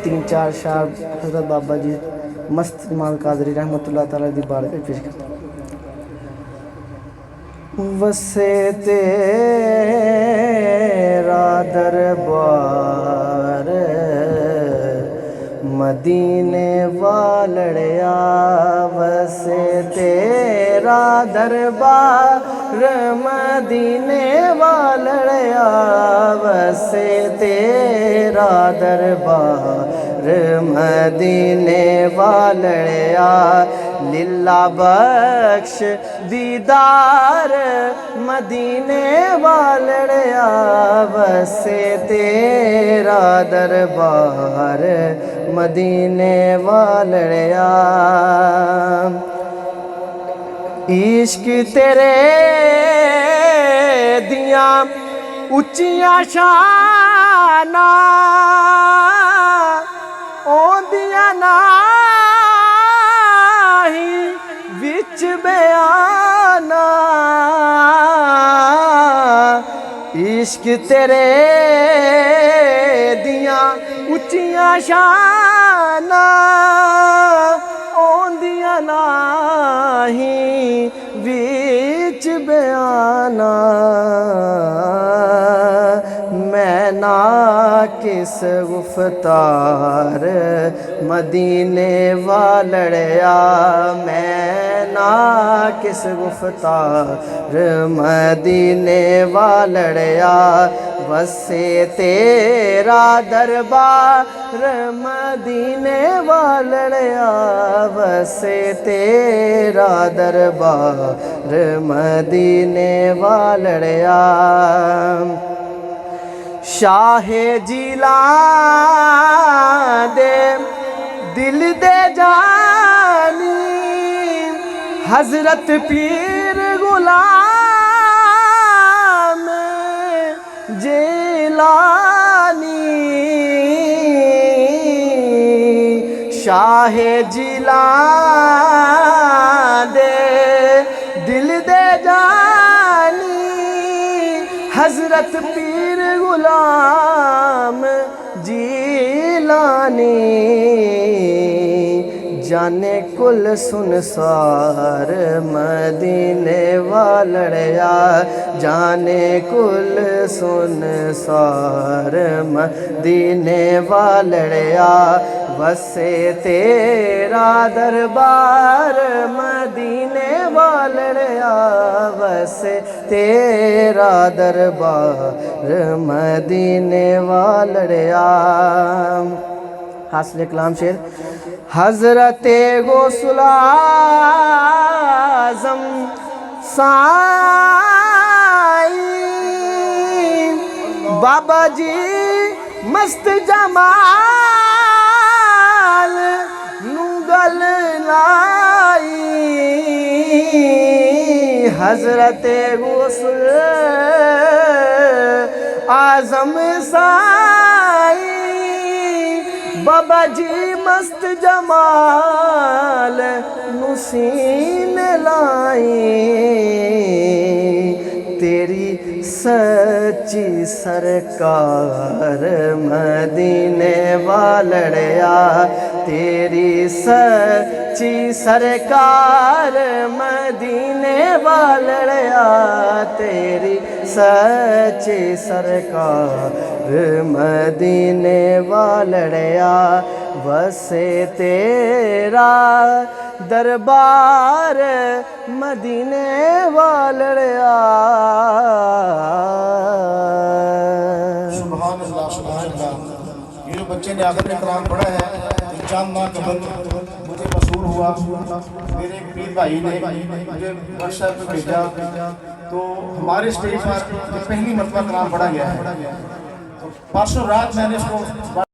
تین چار شعر حضرت بابا جی مست امام قادری رحمۃ اللہ تعالیٰ دی بارگاہ میں پیش کرتا ہوں۔ وسے تیرا دربار مدینے والڑیا، وسے تیرا دربار مدینے والڑیا، وسے تیرا دربار مدینے والڑیا، للہ بخش دیدار مدینے والڑیا، وسے تیرا دربار مدینے والڑیا، عشق تیرے دیاں اچیاں شاناں اوندیاں ناہی وچ بیانا، عشق تیرے دیاں اچیاں شاناں اوندیاں ناہی وچ بیانا، میں ناقص گفتار مدینے والڑیا، میں ناقص گفتار مدینے والڑیا، وسے تیرا دربار مدینے والڑیا، وسے تیرا دربار مدینے والڑیا، شاہ جیلان دے دل دے جانی، حضرت پیر غلام جیلانی، شاہ جیلان دے دل دے جانی، حضرت پیر غلام جیلانی، جانے کل سنسار مدینے والڑیا، جانے کل سنسار مدینے والڑیا، وسے تیرا دربار مدینے والڑیا، وسے تیرا دربار مدینے والڑیا، حاصل کلام شعر، حضرت غوث اعظم سائیں بابا جی مست جمال نگل لائی، حضرت غوث اعظم سائیں بابا جی مست جمال نسین لائی، تیری سچی سرکار مدینے والڑیا، تیری سچی سرکار مدینے والڑیا، تیری سچی سرکار مدینے والڑیا، وسے تیرا دربار مدینے والڑیا۔ سبحان اللہ سبحان اللہ۔ یہ جو بچے نے آخر میں قرآن پڑھا ہے، چند ماہ قبل مجھے موصول ہوا، میرے ایک پیر بھائی نے مجھے واٹس ایپ پہ بھیجا، تو ہمارے اسٹیج پر پہلی مرتبہ قرآن پڑھا گیا ہے۔ پرسوں رات میں نے اس کو